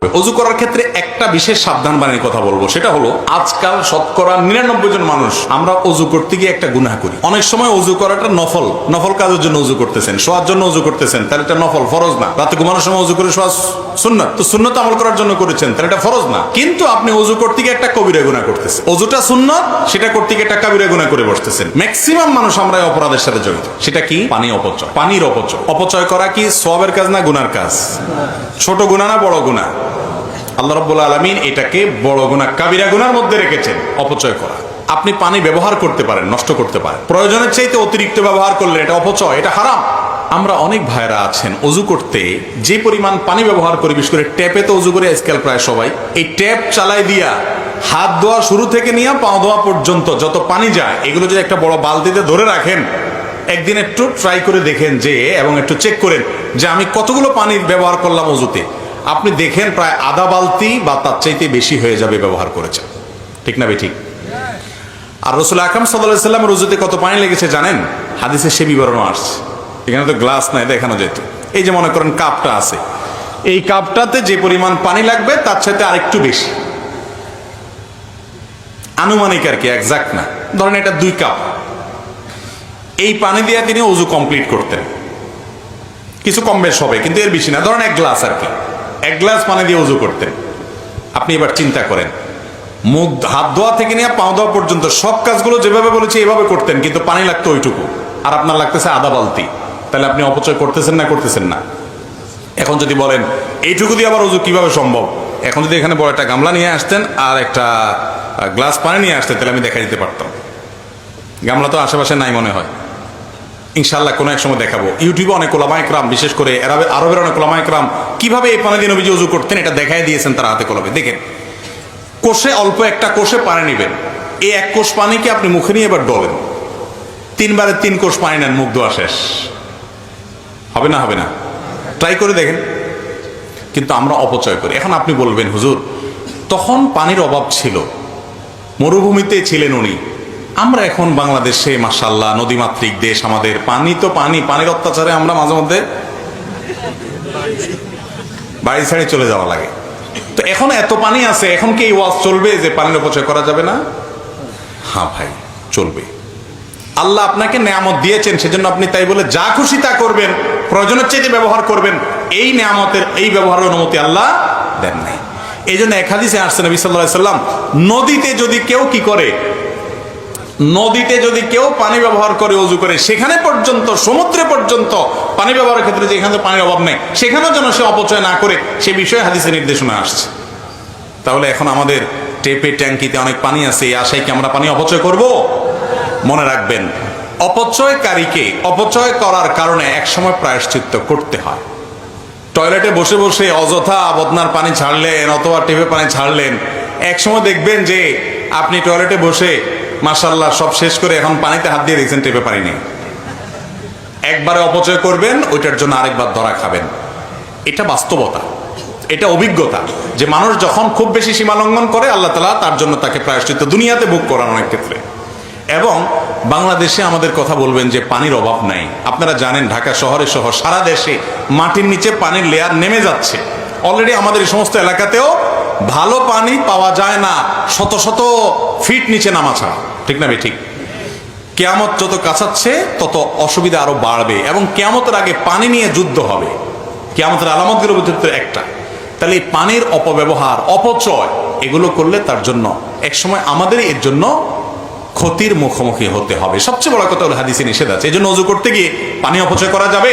অজু করার ক্ষেত্রে একটা বিশেষ সাবধান বাণীর কথা বলবো, সেটা হলো আজকাল শতকরা 99 জন মানুষ আমরা অজু করতে গিয়ে একটা গুনাহ করি। অনেক সময় অজু করাটা নফল কাজের জন্য অজু করতেছেন, শোয়ার জন্য অজু করতেছেন, তাহলে এটা নফল, ফরজ না। রাতে ঘুমানোর সময় অজু করে শোয়া সুন্নাত, তো সুন্নাত আমল করার জন্য করেছেন, তাহলে এটা ফরজ না। কিন্তু আপনি অজু করতে গিয়ে একটা কবিরা গুনাহ করতেছেন, অজুটা সুন্নাত, সেটা করতে গিয়ে একটা কবিরা গুনাহ করে বসতেছেন। ম্যাক্সিমাম মানুষ আমরা এই অপরাধের সাথে জড়িত। সেটা কি? পানি অপচয়। পানির অপচয়। অপচয় করা কি সওয়াবের কাজ না গুনার কাজ? ছোট গুনাহ না বড় গুনাহ? আল্লাহ রাব্বুল আলামিন এটাকে বড় গুনাহ, কাবিরা গুনার মধ্যে রেখেছেন অপচয় করা। আপনি পানি ব্যবহার করতে পারেন, নষ্ট করতে পারেন, প্রয়োজনের চাইতে অতিরিক্ত ব্যবহার করলে এটা অপচয়, এটা হারাম। আমরা অনেক ভাইরা আছেন অজু করতে যে পরিমাণ পানি ব্যবহার করি, বিশেষ করে ট্যাপে তো অজু করে আজকাল প্রায় সবাই, এই ট্যাপ চালাই দিয়া হাত ধোয়া শুরু থেকে নিয়ে পা ধোয়া পর্যন্ত যত পানি যায়, এগুলো যদি একটা বড় বালতিতে ধরে রাখেন, একদিন একটু ট্রাই করে দেখেন যে, এবং একটু চেক করেন যে আমি কতগুলো পানি ব্যবহার করলাম অজুতে। আপনি দেখেন প্রায় আধা বালতি বা তার চাইতে বেশি হয়ে যাবে ব্যবহার করেছেন। ঠিক না ঠিক? আর রাসূল আকরাম সাল্লাল্লাহু আলাইহি ওয়াসাল্লামের ওযুতে কত পানি লেগেছে জানেন? হাদিসে সে বিবরণ আসছে। এখানে তো গ্লাস নাই, দেখানো যেত। এই যে মনে করেন কাপটা আছে, এই কাপটাতে যে পরিমাণ পানি লাগবে তার চাইতে আরেকটু বেশি, আনুমানিক আর কি, এক্সাক্ট না। ধরেন এটা 2 কাপ, এই পানি দিয়ে তিনি ওযু কমপ্লিট করতেন। কিছু কম বেশ হবে, কিন্তু এর বেশি না। ধরেন 1 গ্লাস আর কি, 1 গ্লাস পানি দিয়ে ওযু করতেন। আপনি এবার চিন্তা করেন, মুখ হাত ধোয়া থেকে নিয়ে পা ধোয়া পর্যন্ত সব কাজগুলো যেভাবে বলেছি এভাবে করতেন, কিন্তু পানি লাগতো ওইটুকু, আর আপনার লাগতেছে আধা বালতি। তাহলে আপনি অপচয় করতেছেন না করতেছেন না? এখন যদি বলেন এইটুকু দিয়ে আবার ওযু কিভাবে সম্ভব, এখন যদি এখানে বড় একটা গামলা নিয়ে আসতেন আর একটা গ্লাস পানি নিয়ে আসতেন, তাহলে আমি দেখা দিতে পারতাম। গামলা তো আশেপাশে নাই মনে হয়, ইনশাআল্লাহ কোনো এক সময় দেখাবো। ইউটিউবে অনেক ওলামায়ে কেরাম, বিশেষ করে আরবের অনেক ওলামায়ে কেরাম কিভাবে এই পানি দিয়ে নবীজি ওযু করতেন এটা দেখাই দিয়েছেন তারা হাতে কলমে। দেখেন, কোষে অল্প একটা কোষে পানি নেবেন, এই 1 কোষ পানিকে আপনি মুখে নিয়ে এবার ডলেন, 3 বারে 3 কোষ পানি নেন, মুখ ধোয়া শেষ। হবে না? হবে না? ট্রাই করে দেখেন। কিন্তু আমরা অপচয় করি। এখন আপনি বলবেন, হুজুর তখন পানির অভাব ছিল, মরুভূমিতে ছিলেন উনি, আমরা এখন বাংলাদেশে মাশাআল্লাহ নদীমাতৃক দেশ, আমাদের পানি তো পানির অত্যাচারে আমরা মাঝে মধ্যে বাড়ি ছেড়ে চলে যাওয়া লাগে। তো এখন এত পানি আছে, এখন কি এই ওয়াজ চলবে যে পানির অপচয় করা যাবে না? হ্যাঁ ভাই, চলবে। আল্লাহ আপনাকে নেয়ামত দিয়েছেন, সেজন্য আপনি তাই বলে যা খুশি তা করবেন, প্রয়োজনের চাইতে ব্যবহার করবেন, এই নেয়ামতের এই ব্যবহারের অনুমতি আল্লাহ দেন নাই। এই জন্য এক হাদিসে আসছে নবী সাল্লাল্লাহু আলাইহি সাল্লাম, নদীতে যদি কেউ কি করে, নদীতে যদি কেউ পানি ব্যবহার করে ওযু করে, সেখানে পর্যন্ত, সমুদ্রে পর্যন্ত পানি ব্যবহারের ক্ষেত্রে যেখানে পানির অভাব নেই, সেখানেও যেন সে অপচয় না করে, সে বিষয়ে হাদিসের নির্দেশনা আসছে। তাহলে এখন আমাদের টেপে ট্যাঙ্কিতে অনেক পানি আছে, এই আশায় কি আমরা পানি অপচয় করব? মনে রাখবেন, অপচয়কারীকে অপচয় করার কারণে একসময় প্রায়শ্চিত্ত করতে হয়। টয়লেটে বসে বসে অযথা বদনার পানি ছাড়লেন অথবা টেপে পানি ছাড়লেন, একসময় দেখবেন যে আপনি টয়লেটে বসে মাশাআল্লাহ সব শেষ করে এখন পানিতে হাত দিয়ে দেখছেন টেপে পানি নেই। একবারে অপচয় করবেন, ওইটার জন্য আরেকবার ধরা খাবেন। এটা বাস্তবতা, এটা অভিজ্ঞতা, যে মানুষ যখন খুব বেশি সীমা লঙ্ঘন করে, আল্লাহ তাআলা তার জন্য তাকে প্রায়শ্চিত্ত দুনিয়াতে ভোগ করান অনেক ক্ষেত্রে। এবং বাংলাদেশে আমাদের কথা বলবেন যে পানির অভাব নাই। আপনারা জানেন ঢাকা শহরে সহ সারা দেশে মাটির নিচে পানির লেয়ার নেমে যাচ্ছে। অলরেডি আমাদের এই সমস্ত এলাকাতেও ভালো পানি পাওয়া যায় না, শত শত ফিট নিচে নামা ছাড়া। ঠিক না ঠিক? কিয়ামত যত কাছাচ্ছে তত অসুবিধা আরো বাড়বে, এবং কিয়ামতের আগে পানি নিয়ে যুদ্ধ হবে। কিয়ামতের আলামতগুলোর ভিতরে একটা। তাহলে এই পানির অপব্যবহার, অপচয় এগুলো করলে তার জন্য একসময় আমাদেরই এর জন্য ক্ষতির মুখোমুখি হতে হবে। সবচেয়ে বড় কথা হলো হাদিসে নিষেধ আছে, এই জন্য ওযু করতে গিয়ে পানি অপচয় করা যাবে?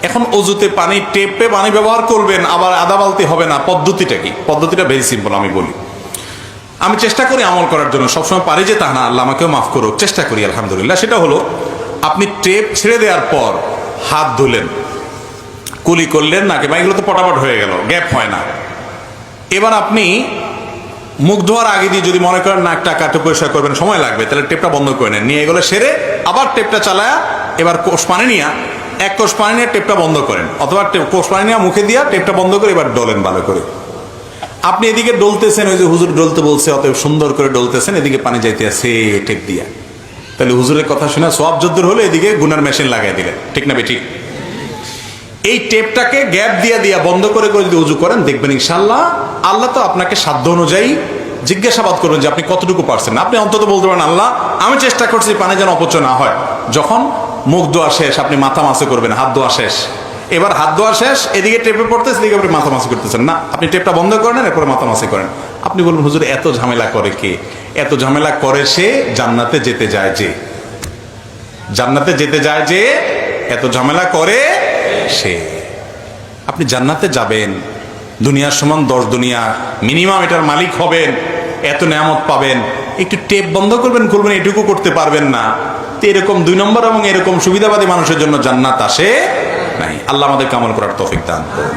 এখন অজুতে পানি, টেপে পানি ব্যবহার করবেন, আবার আধা বালতি হবে না। পদ্ধতিটা কি? পদ্ধতিটা ভেরি সিম্পল, আমি বলি। আমি চেষ্টা করি আমল করার জন্য, সবসময় পারি যে তা না, আল্লাহ আমাকেও মাফ করুক, চেষ্টা করি আলহামদুলিল্লাহ। সেটা হলো, আপনি টেপ ছেড়ে দেওয়ার পর হাত ধুলেন, কুলি করলেন, নাকি বা এগুলো তো পটাপট হয়ে গেল, গ্যাপ হয় না। এবার আপনি মুখ ধোয়ার আগে দিয়ে যদি মনে করেন নাকটা কাটে পরিষ্কার করবেন, সময় লাগবে, তাহলে টেপটা বন্ধ করে নেন, নিয়ে এগুলো সেরে আবার টেপটা চালায়া এবার কোষ পানি নিয়ে 1 কোষ পানি নিয়ে টেপটা বন্ধ করেন, অথবা কোষ পানি নিয়ে মুখে দিয়া টেপটা বন্ধ করে এবার ডলেন ভালো করে। আপনি এদিকে ডলতেছেন, ওই যে হুজুর ডলতে বলছে, অতএব সুন্দর করে ডলতেছেন, এদিকে পানি যাইতে আছে টেপ দিয়া, তাহলে হুজুরের কথা শুনে সওয়াব যদ্দুর হলে এদিকে গুনার মেশিন লাগাই দিলেন। ঠিক না ঠিক? এই টেপটাকে গ্যাপ দিয়ে দিয়ে বন্ধ করে করে যদি উজু করেন, দেখবেন ইনশাআল্লাহ আল্লাহ তো আপনাকে সাধ্য অনুযায়ী জিজ্ঞাসাবাদ করবেন যে আপনি কতটুকু পারছেন। আপনি অন্তত বলতে পারেন, আল্লাহ আমি চেষ্টা করছি পানি যেন অপচয় না হয়। যখন মুখ ধোয়া শেষ, আপনি মাথা মাসে করবেন, হাত ধোয়া শেষ, এবার হাত ধোয়া শেষ, এদিকে টেপে পড়তেছে, এদিকে আপনি মাথা মাসি করতেছেন না, আপনি টেপটা বন্ধ করেন, এরপরে মাথা মাসি করেন। আপনি বলবেন, হুজুর এত ঝামেলা করে কে? এত ঝামেলা করে সে জান্নাতে যেতে যায় যে, জান্নাতে যেতে যায় যে, এত ঝামেলা করে সে। আপনি জান্নাতে যাবেন, দুনিয়ার সমান 10 দুনিয়া মিনিমাম এটার মালিক হবেন, এত নেয়ামত পাবেন, একটু টেপ বন্ধ করবেন খুলবেন, এটুকু করতে পারবেন না। তো এরকম 2 নম্বর এবং এরকম সুবিধাবাদী মানুষের জন্য জান্নাত আসে নাই। আল্লাহ আমাদের কামল করার তৌফিক দান করুন।